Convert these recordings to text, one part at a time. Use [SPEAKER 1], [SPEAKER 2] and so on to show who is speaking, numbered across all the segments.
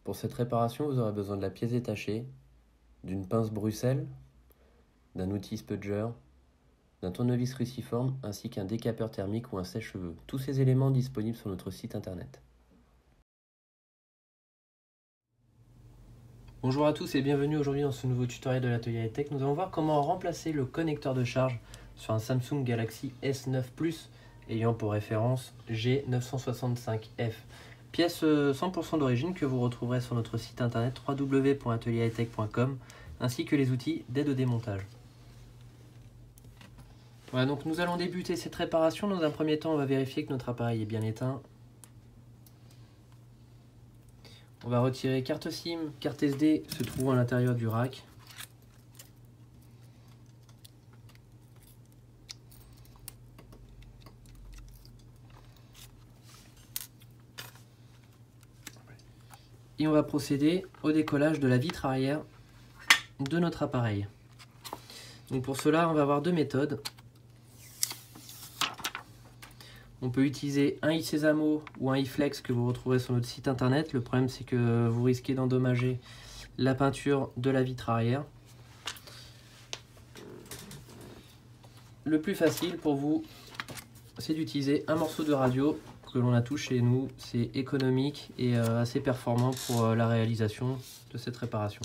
[SPEAKER 1] Pour cette réparation, vous aurez besoin de la pièce détachée, d'une pince Bruxelles, d'un outil spudger, d'un tournevis cruciforme ainsi qu'un décapeur thermique ou un sèche-cheveux. Tous ces éléments disponibles sur notre site internet. Bonjour à tous et bienvenue aujourd'hui dans ce nouveau tutoriel de l'atelier high-tech. Nous allons voir comment remplacer le connecteur de charge sur un Samsung Galaxy S9 Plus ayant pour référence G965F. Pièce 100% d'origine que vous retrouverez sur notre site internet www.atelierhightech.com ainsi que les outils d'aide au démontage. Voilà, donc nous allons débuter cette réparation. Dans un premier temps, on va vérifier que notre appareil est bien éteint. On va retirer carte SIM, carte SD se trouvant à l'intérieur du rack. Et on va procéder au décollage de la vitre arrière de notre appareil. Donc pour cela, on va avoir deux méthodes. On peut utiliser un iSesamo ou un iFlex que vous retrouverez sur notre site internet. Le problème, c'est que vous risquez d'endommager la peinture de la vitre arrière. Le plus facile pour vous, c'est d'utiliser un morceau de radio que l'on a tout chez nous. C'est économique et assez performant pour la réalisation de cette réparation.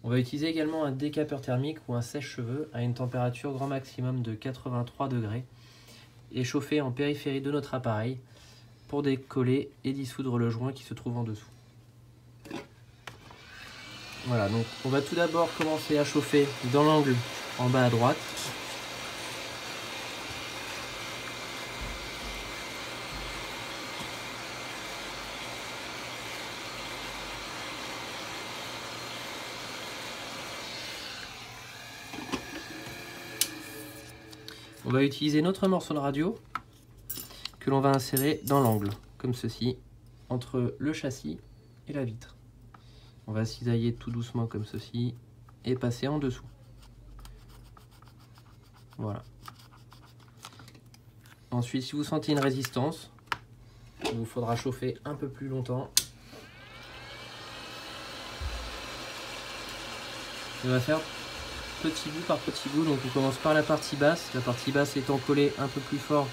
[SPEAKER 1] On va utiliser également un décapeur thermique ou un sèche-cheveux à une température grand maximum de 83 degrés et chauffer en périphérie de notre appareil pour décoller et dissoudre le joint qui se trouve en dessous. Voilà, donc on va tout d'abord commencer à chauffer dans l'angle en bas à droite. On va utiliser notre morceau de radio que l'on va insérer dans l'angle, comme ceci, entre le châssis et la vitre. On va cisailler tout doucement comme ceci et passer en dessous. Voilà. Ensuite, si vous sentez une résistance, il vous faudra chauffer un peu plus longtemps. On va faire petit bout par petit bout, donc on commence par la partie basse étant collée un peu plus fort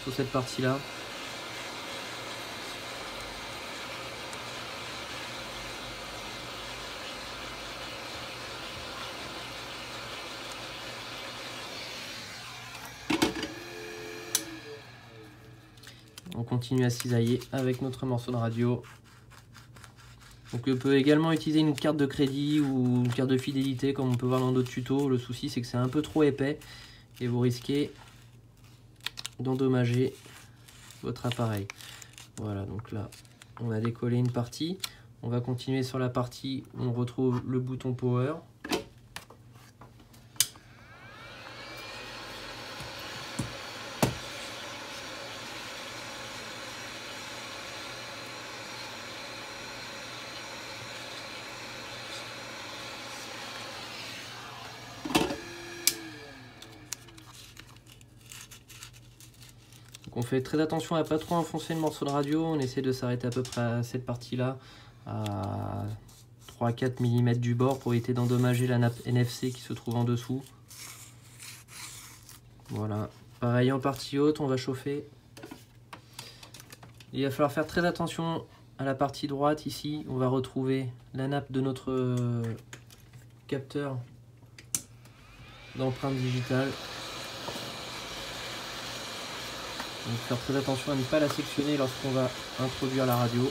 [SPEAKER 1] sur cette partie là. On continue à cisailler avec notre morceau de radio. Donc on peut également utiliser une carte de crédit ou une carte de fidélité comme on peut voir dans d'autres tutos. Le souci c'est que c'est un peu trop épais et vous risquez d'endommager votre appareil. Voilà, donc là on a décollé une partie. On va continuer sur la partie où on retrouve le bouton power. On fait très attention à pas trop enfoncer le morceau de radio, on essaie de s'arrêter à peu près à cette partie-là, à 3-4 mm du bord pour éviter d'endommager la nappe NFC qui se trouve en dessous. Voilà, pareil en partie haute, on va chauffer. Il va falloir faire très attention à la partie droite ici, on va retrouver la nappe de notre capteur d'empreinte digitale. Donc faire très attention à ne pas la sectionner lorsqu'on va introduire la radio.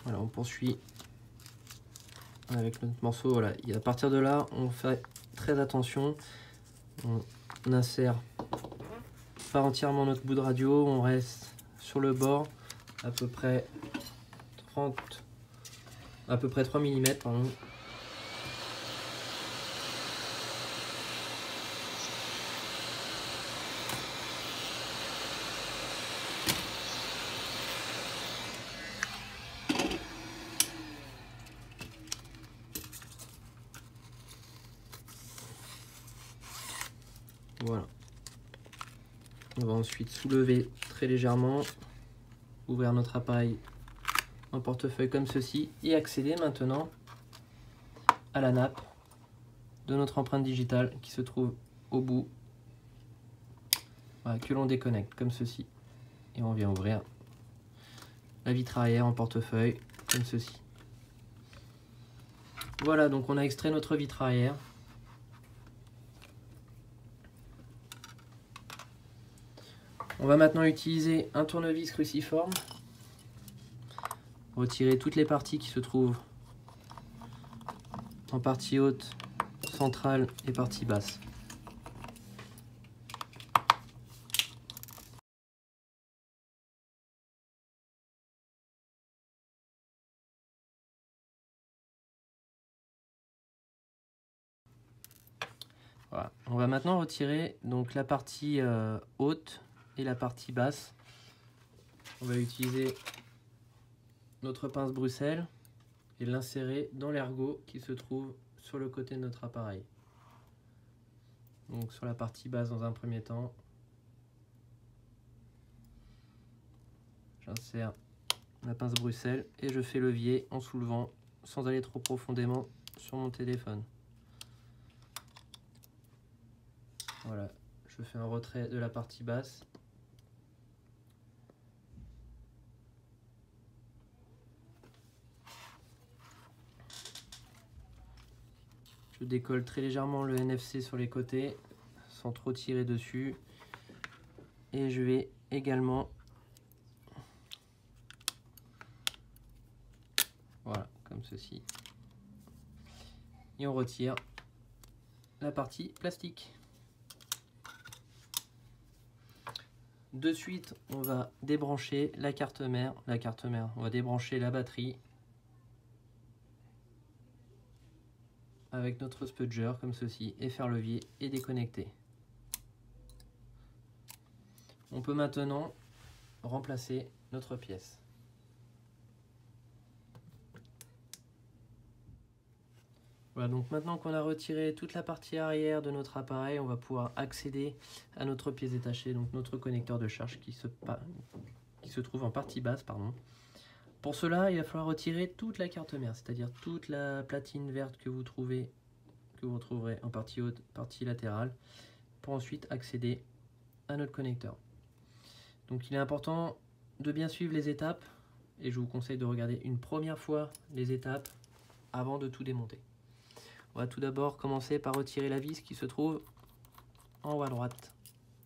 [SPEAKER 1] Voilà, on poursuit avec notre morceau. Voilà, et à partir de là, on fait très attention. On insère pas entièrement notre bout de radio, on reste sur le bord à peu près 3 mm, pardon. Voilà. On va ensuite soulever très légèrement, ouvrir notre appareil en portefeuille comme ceci et accéder maintenant à la nappe de notre empreinte digitale qui se trouve au bout, voilà, que l'on déconnecte comme ceci. Et on vient ouvrir la vitre arrière en portefeuille comme ceci. Voilà, donc on a extrait notre vitre arrière. On va maintenant utiliser un tournevis cruciforme, retirer toutes les parties qui se trouvent en partie haute, centrale et partie basse. Voilà. On va maintenant retirer donc la partie haute et la partie basse. On va utiliser notre pince Bruxelles et l'insérer dans l'ergot qui se trouve sur le côté de notre appareil. Donc sur la partie basse dans un premier temps, j'insère la pince Bruxelles et je fais levier en soulevant sans aller trop profondément sur mon téléphone. Voilà, je fais un retrait de la partie basse. Je décolle très légèrement le NFC sur les côtés sans trop tirer dessus. Et je vais également, voilà, comme ceci. Et on retire la partie plastique. De suite, on va débrancher la carte mère. On va débrancher la batterie avec notre spudger comme ceci et faire levier et déconnecter. On peut maintenant remplacer notre pièce. Voilà, donc maintenant qu'on a retiré toute la partie arrière de notre appareil, on va pouvoir accéder à notre pièce détachée, donc notre connecteur de charge qui se trouve en partie basse. Pour cela, il va falloir retirer toute la carte mère, c'est-à-dire toute la platine verte que vous retrouverez en partie haute, partie latérale, pour ensuite accéder à notre connecteur. Donc il est important de bien suivre les étapes, et je vous conseille de regarder une première fois les étapes avant de tout démonter. On va tout d'abord commencer par retirer la vis qui se trouve en haut à droite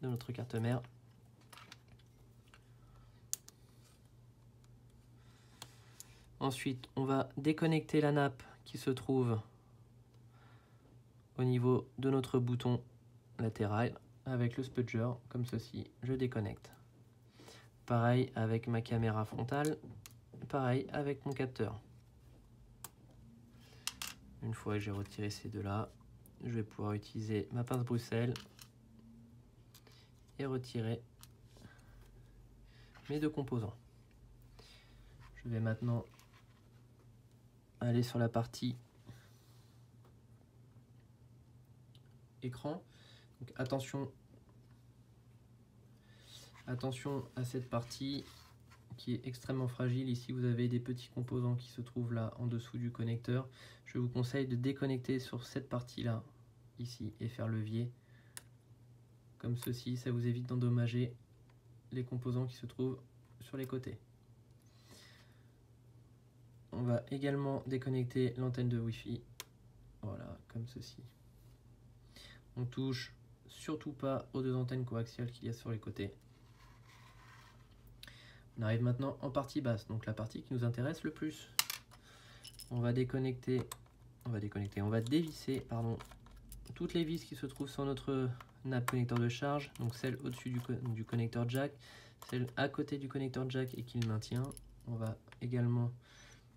[SPEAKER 1] de notre carte mère. Ensuite, on va déconnecter la nappe qui se trouve au niveau de notre bouton latéral avec le spudger, comme ceci. Je déconnecte. Pareil avec ma caméra frontale, pareil avec mon capteur. Une fois que j'ai retiré ces deux-là, je vais pouvoir utiliser ma pince Bruxelles et retirer mes deux composants. Je vais maintenant aller sur la partie écran. Donc attention à cette partie qui est extrêmement fragile. Ici vous avez des petits composants qui se trouvent là en dessous du connecteur. Je vous conseille de déconnecter sur cette partie là ici et faire levier comme ceci. Ça vous évite d'endommager les composants qui se trouvent sur les côtés. On va également déconnecter l'antenne de Wi-Fi, voilà, comme ceci. On touche surtout pas aux deux antennes coaxiales qu'il y a sur les côtés. On arrive maintenant en partie basse, donc la partie qui nous intéresse le plus. On va dévisser, toutes les vis qui se trouvent sur notre nappe connecteur de charge, donc celle au-dessus du connecteur jack, celle à côté du connecteur jack et qui le maintient. On va également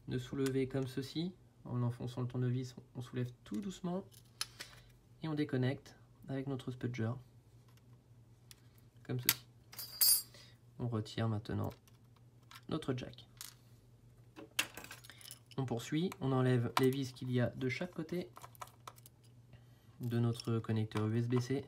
[SPEAKER 1] le soulever comme ceci. En enfonçant le tournevis, on soulève tout doucement et on déconnecte avec notre spudger comme ceci. On retire maintenant notre jack. On poursuit, on enlève les vis qu'il y a de chaque côté de notre connecteur USB-C.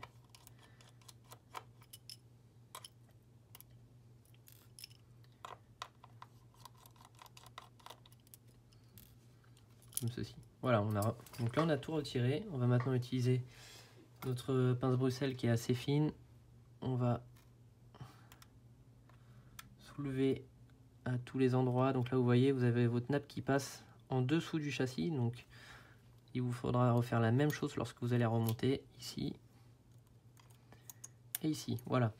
[SPEAKER 1] comme ceci. Voilà, donc là on a tout retiré. On va maintenant utiliser notre pince Bruxelles qui est assez fine. On va soulever à tous les endroits. Donc là vous voyez, vous avez votre nappe qui passe en dessous du châssis. Donc il vous faudra refaire la même chose lorsque vous allez remonter ici et ici. Voilà.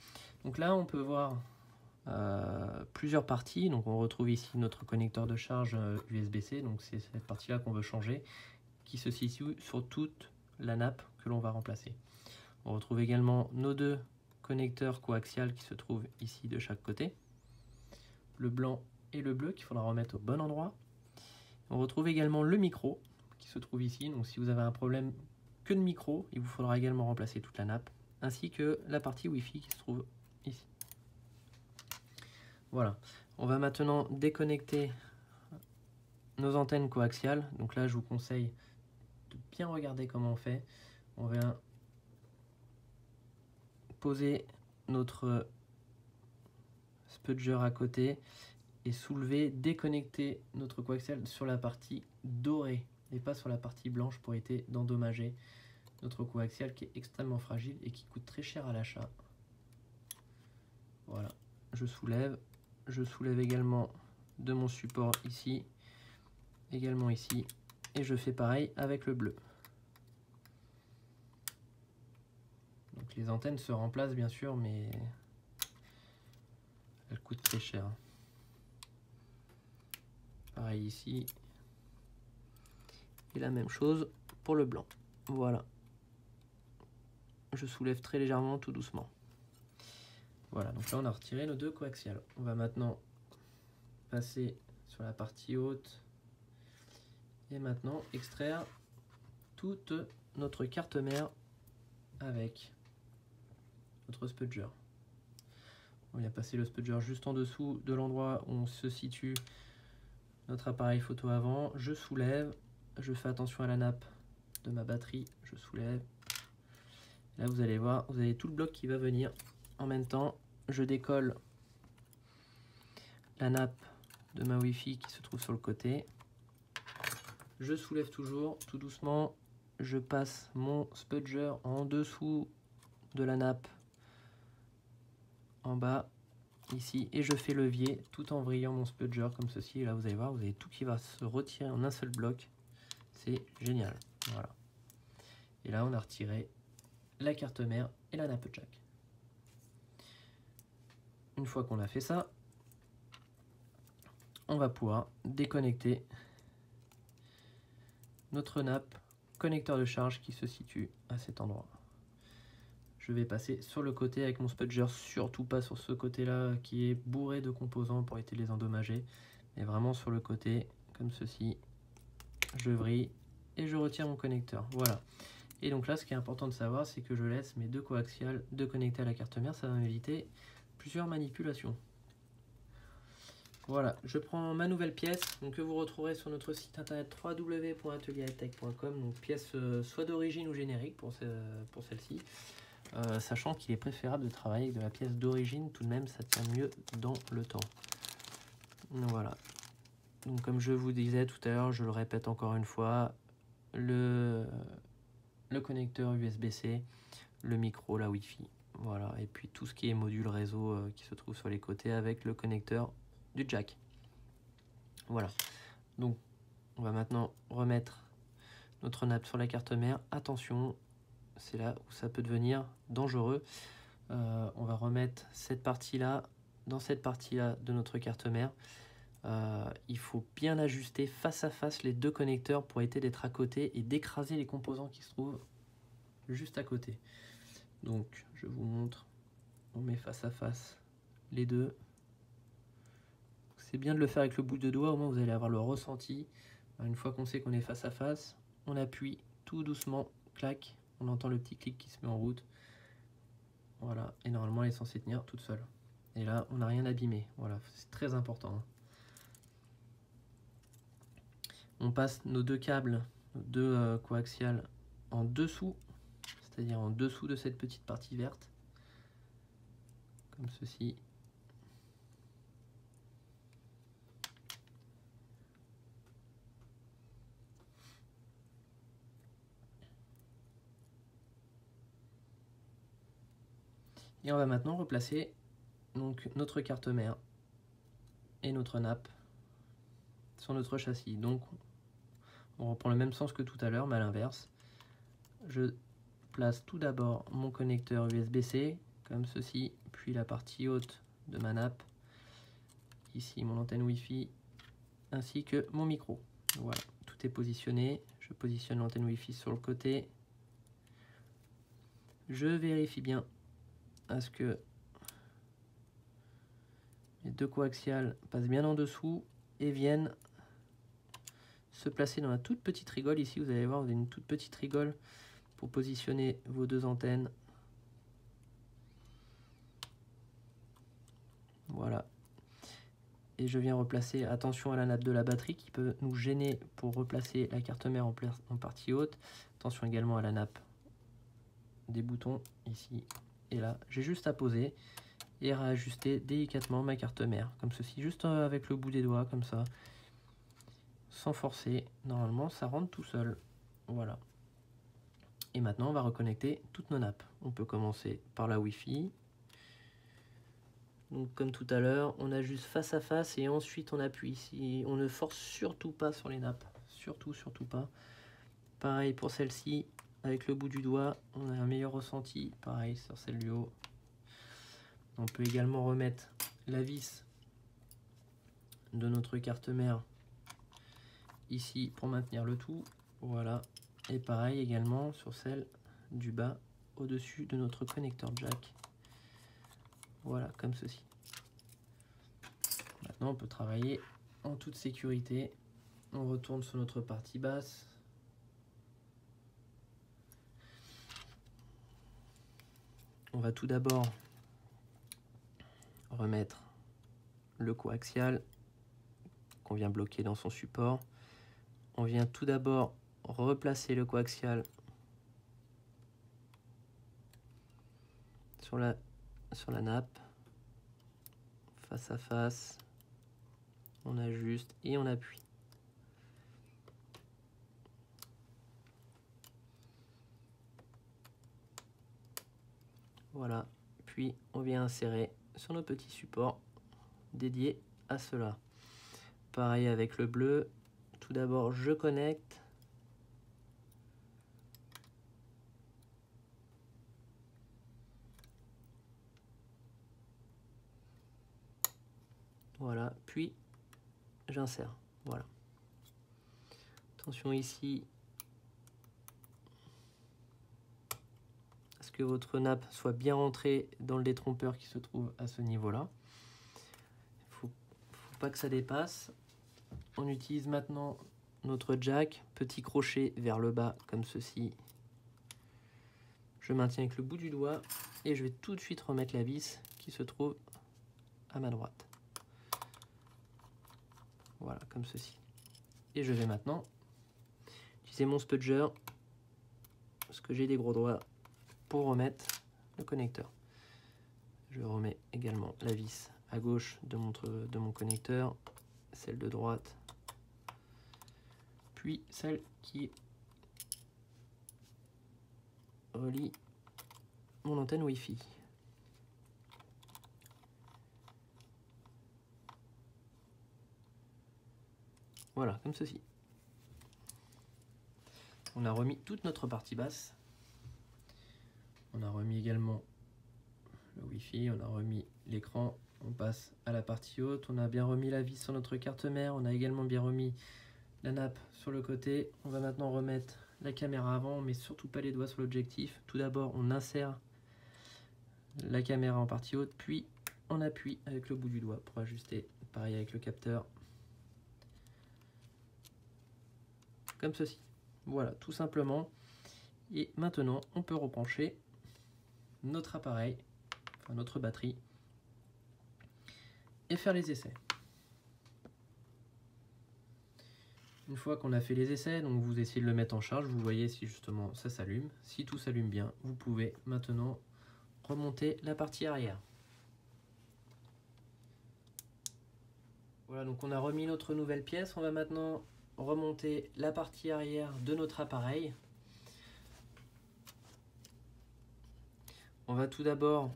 [SPEAKER 1] Donc là on peut voir plusieurs parties. Donc on retrouve ici notre connecteur de charge USB-C. Donc c'est cette partie là qu'on veut changer, qui se situe sur toute la nappe que l'on va remplacer. On retrouve également nos deux connecteurs coaxiales qui se trouvent ici de chaque côté, le blanc et le bleu qu'il faudra remettre au bon endroit. On retrouve également le micro qui se trouve ici. Donc si vous avez un problème que de micro, il vous faudra également remplacer toute la nappe, ainsi que la partie Wi-Fi qui se trouve ici. Voilà, on va maintenant déconnecter nos antennes coaxiales. Donc là je vous conseille de bien regarder comment on fait. On vient poser notre spudger à côté et soulever, déconnecter notre coaxial sur la partie dorée et pas sur la partie blanche pour éviter d'endommager notre coaxial qui est extrêmement fragile et qui coûte très cher à l'achat. Voilà, je soulève également de mon support ici, également ici, et je fais pareil avec le bleu. Donc les antennes se remplacent bien sûr, mais elles coûtent très cher. Pareil ici. Et la même chose pour le blanc. Voilà. Je soulève très légèrement, tout doucement. Voilà, donc là on a retiré nos deux coaxiales. On va maintenant passer sur la partie haute et maintenant extraire toute notre carte mère avec notre spudger. On vient passer le spudger juste en dessous de l'endroit où on se situe notre appareil photo avant. Je soulève, je fais attention à la nappe de ma batterie, je soulève. Là vous allez voir, vous avez tout le bloc qui va venir en même temps. Je décolle la nappe de ma Wi-Fi qui se trouve sur le côté. Je soulève toujours tout doucement. Je passe mon spudger en dessous de la nappe en bas ici et je fais levier tout en vrillant mon spudger comme ceci. Et là vous allez voir, vous avez tout qui va se retirer en un seul bloc. C'est génial. Voilà. Et là on a retiré la carte mère et la nappe jack. Une fois qu'on a fait ça, on va pouvoir déconnecter notre nappe connecteur de charge qui se situe à cet endroit. Je vais passer sur le côté avec mon spudger, surtout pas sur ce côté là qui est bourré de composants pour éviter de les endommager, mais vraiment sur le côté comme ceci. Je vrille et je retire mon connecteur. Voilà. Et donc là ce qui est important de savoir, c'est que je laisse mes deux coaxiales de connecter à la carte mère. Ça va m'éviter plusieurs manipulations. Voilà, je prends ma nouvelle pièce donc, que vous retrouverez sur notre site internet www.atelierhightech.com. Donc pièce soit d'origine ou générique pour celle-ci. Sachant qu'il est préférable de travailler avec de la pièce d'origine, tout de même ça tient mieux dans le temps. Voilà. Donc comme je vous disais tout à l'heure, je le répète encore une fois, le connecteur USB-C, le micro, la Wi-Fi. Voilà, et puis tout ce qui est module réseau qui se trouve sur les côtés avec le connecteur du jack. Voilà, donc on va maintenant remettre notre nappe sur la carte mère. Attention, c'est là où ça peut devenir dangereux. On va remettre cette partie là dans cette partie là de notre carte mère. Il faut bien ajuster face à face les deux connecteurs pour éviter d'être à côté et d'écraser les composants qui se trouvent juste à côté. Donc je vous montre, on met face à face les deux. C'est bien de le faire avec le bout de doigt, au moins vous allez avoir le ressenti. Une fois qu'on sait qu'on est face à face, on appuie tout doucement, clac, on entend le petit clic qui se met en route. Voilà, et normalement elle est censée tenir toute seule. Et là, on n'a rien abîmé, voilà, c'est très important. Hein. On passe nos deux câbles, nos deux coaxiales en dessous, c'est-à-dire en dessous de cette petite partie verte, comme ceci. Et on va maintenant replacer donc notre carte mère et notre nappe sur notre châssis. Donc on reprend le même sens que tout à l'heure, mais à l'inverse. Je place tout d'abord mon connecteur USB-C, comme ceci, puis la partie haute de ma nappe, ici mon antenne Wi-Fi, ainsi que mon micro. Voilà, tout est positionné. Je positionne l'antenne Wi-Fi sur le côté. Je vérifie bien à ce que les deux coaxiales passent bien en dessous et viennent se placer dans la toute petite rigole. Ici, vous allez voir, vous avez une toute petite rigole pour positionner vos deux antennes. Voilà. Et je viens replacer, attention à la nappe de la batterie qui peut nous gêner pour replacer la carte mère en partie haute. Attention également à la nappe des boutons ici et là. J'ai juste à poser et réajuster délicatement ma carte mère, comme ceci, juste avec le bout des doigts, comme ça, sans forcer. Normalement, ça rentre tout seul. Voilà. Et maintenant, on va reconnecter toutes nos nappes. On peut commencer par la Wi-Fi. Donc, comme tout à l'heure, on ajuste face à face et ensuite on appuie. Si on ne force surtout pas sur les nappes, surtout pas. Pareil pour celle-ci, avec le bout du doigt, on a un meilleur ressenti. Pareil sur celle du haut. On peut également remettre la vis de notre carte mère ici pour maintenir le tout. Voilà. Et pareil également sur celle du bas au-dessus de notre connecteur jack. Voilà, comme ceci. Maintenant, on peut travailler en toute sécurité. On retourne sur notre partie basse. On va tout d'abord remettre le coaxial qu'on vient bloquer dans son support. On vient tout d'abord replacer le coaxial sur la nappe, face à face. On ajuste et on appuie. Voilà, puis on vient insérer sur nos petits supports dédiés à cela. Pareil avec le bleu, tout d'abord je connecte. Voilà, puis j'insère. Voilà. Attention ici à ce que votre nappe soit bien rentrée dans le détrompeur qui se trouve à ce niveau-là. Faut pas que ça dépasse. On utilise maintenant notre jack, petit crochet vers le bas comme ceci. Je maintiens avec le bout du doigt et je vais tout de suite remettre la vis qui se trouve à ma droite. Voilà, comme ceci. Et je vais maintenant utiliser mon spudger, parce que j'ai des gros doigts, pour remettre le connecteur. Je remets également la vis à gauche de mon connecteur, celle de droite, puis celle qui relie mon antenne Wi-Fi. Voilà, comme ceci. On a remis toute notre partie basse. On a remis également le Wi-Fi, on a remis l'écran. On passe à la partie haute. On a bien remis la vis sur notre carte mère. On a également bien remis la nappe sur le côté. On va maintenant remettre la caméra avant. On met surtout pas les doigts sur l'objectif. Tout d'abord, on insère la caméra en partie haute, puis on appuie avec le bout du doigt pour ajuster. Pareil avec le capteur. Comme ceci. Voilà, tout simplement. Et maintenant, on peut rebrancher notre appareil, enfin notre batterie, et faire les essais. Une fois qu'on a fait les essais, donc vous essayez de le mettre en charge, vous voyez si justement ça s'allume. Si tout s'allume bien, vous pouvez maintenant remonter la partie arrière. Voilà, donc on a remis notre nouvelle pièce. On va maintenant remonter la partie arrière de notre appareil. On va tout d'abord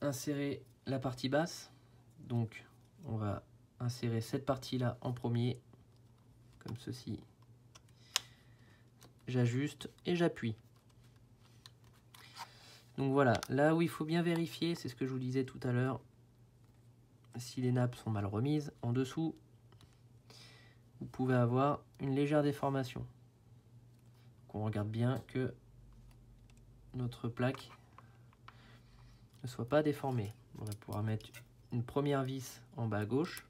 [SPEAKER 1] insérer la partie basse. Donc on va insérer cette partie-là en premier, comme ceci. J'ajuste et j'appuie. Donc voilà, là où il faut bien vérifier, c'est ce que je vous disais tout à l'heure, si les nappes sont mal remises, en dessous, vous pouvez avoir une légère déformation. Donc on regarde bien que notre plaque ne soit pas déformée. On va pouvoir mettre une première vis en bas à gauche.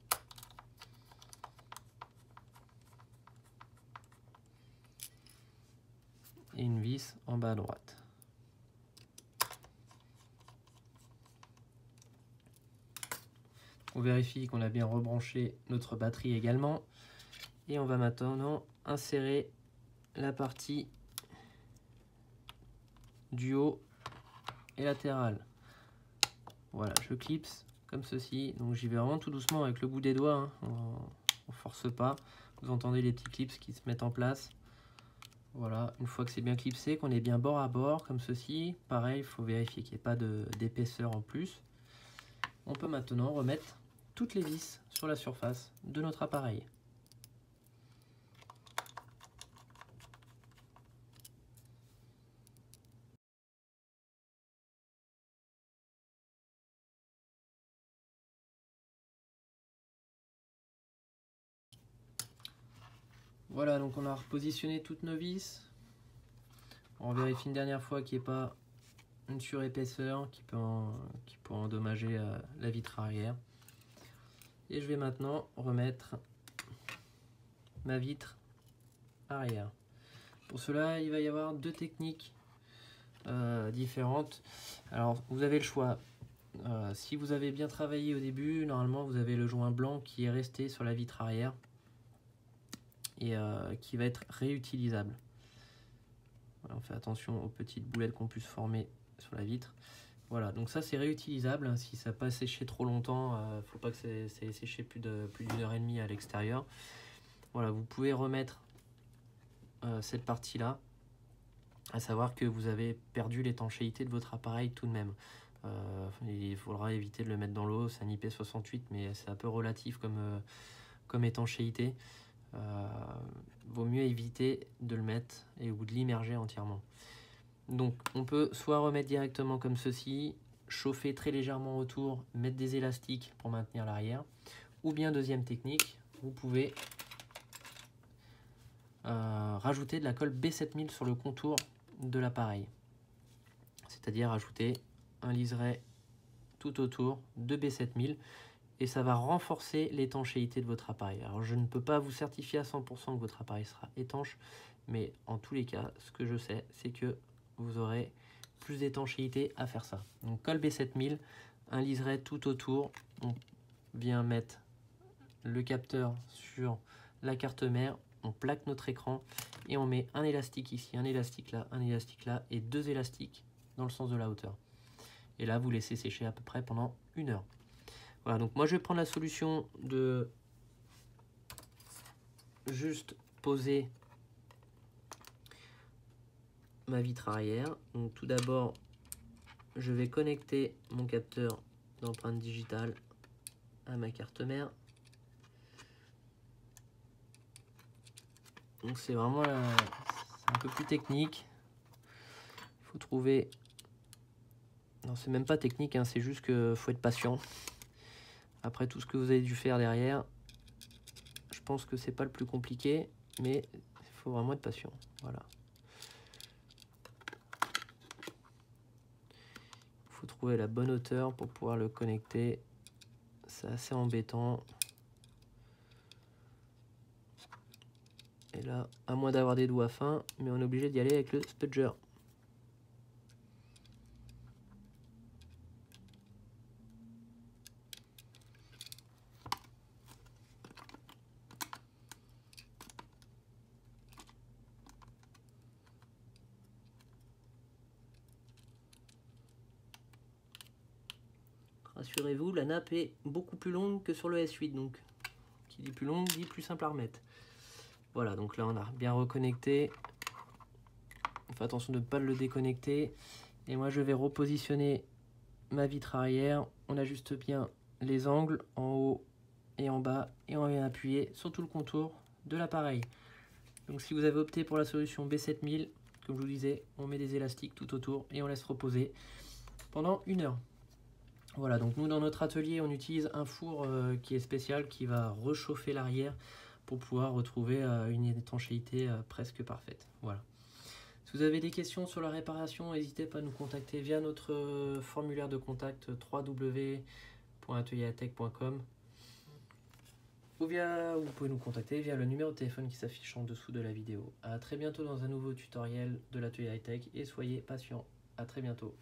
[SPEAKER 1] Et une vis en bas à droite. On vérifie qu'on a bien rebranché notre batterie également. Et on va maintenant insérer la partie du haut et latéral. Voilà, je clipse comme ceci. Donc j'y vais vraiment tout doucement avec le bout des doigts. Hein. On force pas. Vous entendez les petits clips qui se mettent en place. Voilà, une fois que c'est bien clipsé, qu'on est bien bord à bord comme ceci. Pareil, il faut vérifier qu'il n'y ait pas d'épaisseur en plus. On peut maintenant remettre toutes les vis sur la surface de notre appareil. Voilà, donc on a repositionné toutes nos vis. On vérifie une dernière fois qu'il n'y ait pas une surépaisseur qui peut endommager la vitre arrière. Et je vais maintenant remettre ma vitre arrière. Pour cela, il va y avoir deux techniques différentes. Alors, vous avez le choix. Si vous avez bien travaillé au début, normalement, vous avez le joint blanc qui est resté sur la vitre arrière et qui va être réutilisable. Voilà, on fait attention aux petites boulettes qu'on puisse former sur la vitre. Voilà, donc ça c'est réutilisable. Si ça n'a pas séché trop longtemps, il ne faut pas que ça ait séché plus d'une heure et demie à l'extérieur. Voilà, vous pouvez remettre cette partie-là, à savoir que vous avez perdu l'étanchéité de votre appareil tout de même. Il faudra éviter de le mettre dans l'eau, c'est un IP68, mais c'est un peu relatif comme étanchéité. Vaut mieux éviter de le mettre ou de l'immerger entièrement. Donc on peut soit remettre directement comme ceci, chauffer très légèrement autour, mettre des élastiques pour maintenir l'arrière, ou bien deuxième technique, vous pouvez rajouter de la colle B7000 sur le contour de l'appareil, c'est-à-dire ajouter un liseré tout autour de B7000 et ça va renforcer l'étanchéité de votre appareil. Alors je ne peux pas vous certifier à 100% que votre appareil sera étanche, mais en tous les cas, ce que je sais, c'est que vous aurez plus d'étanchéité à faire ça. Donc colle B7000, un liseré tout autour, on vient mettre le capteur sur la carte mère, on plaque notre écran et on met un élastique ici, un élastique là et deux élastiques dans le sens de la hauteur. Et là, vous laissez sécher à peu près pendant 1 heure. Voilà, donc moi je vais prendre la solution de juste poser ma vitre arrière. Donc tout d'abord, je vais connecter mon capteur d'empreinte digitale à ma carte mère. Donc c'est vraiment un peu plus technique. Il faut trouver... Non, c'est même pas technique, hein, c'est juste qu'il faut être patient. Après tout ce que vous avez dû faire derrière, je pense que c'est pas le plus compliqué, mais il faut vraiment être patient. Voilà. Il faut trouver la bonne hauteur pour pouvoir le connecter. C'est assez embêtant. Et là, à moins d'avoir des doigts fins, mais on est obligé d'y aller avec le spudger. Rassurez-vous, la nappe est beaucoup plus longue que sur le S8, donc qui dit plus longue dit plus simple à remettre. Voilà, donc là on a bien reconnecté. Faites attention de ne pas le déconnecter. Et moi je vais repositionner ma vitre arrière, on ajuste bien les angles en haut et en bas et on vient appuyer sur tout le contour de l'appareil. Donc si vous avez opté pour la solution B7000, comme je vous disais, on met des élastiques tout autour et on laisse reposer pendant 1 heure. Voilà, donc nous dans notre atelier, on utilise un four qui est spécial, qui va réchauffer l'arrière pour pouvoir retrouver une étanchéité presque parfaite. Voilà. Si vous avez des questions sur la réparation, n'hésitez pas à nous contacter via notre formulaire de contact www.atelierhightech.com ou vous pouvez nous contacter via le numéro de téléphone qui s'affiche en dessous de la vidéo. A très bientôt dans un nouveau tutoriel de l'atelier high-tech et soyez patients. A très bientôt.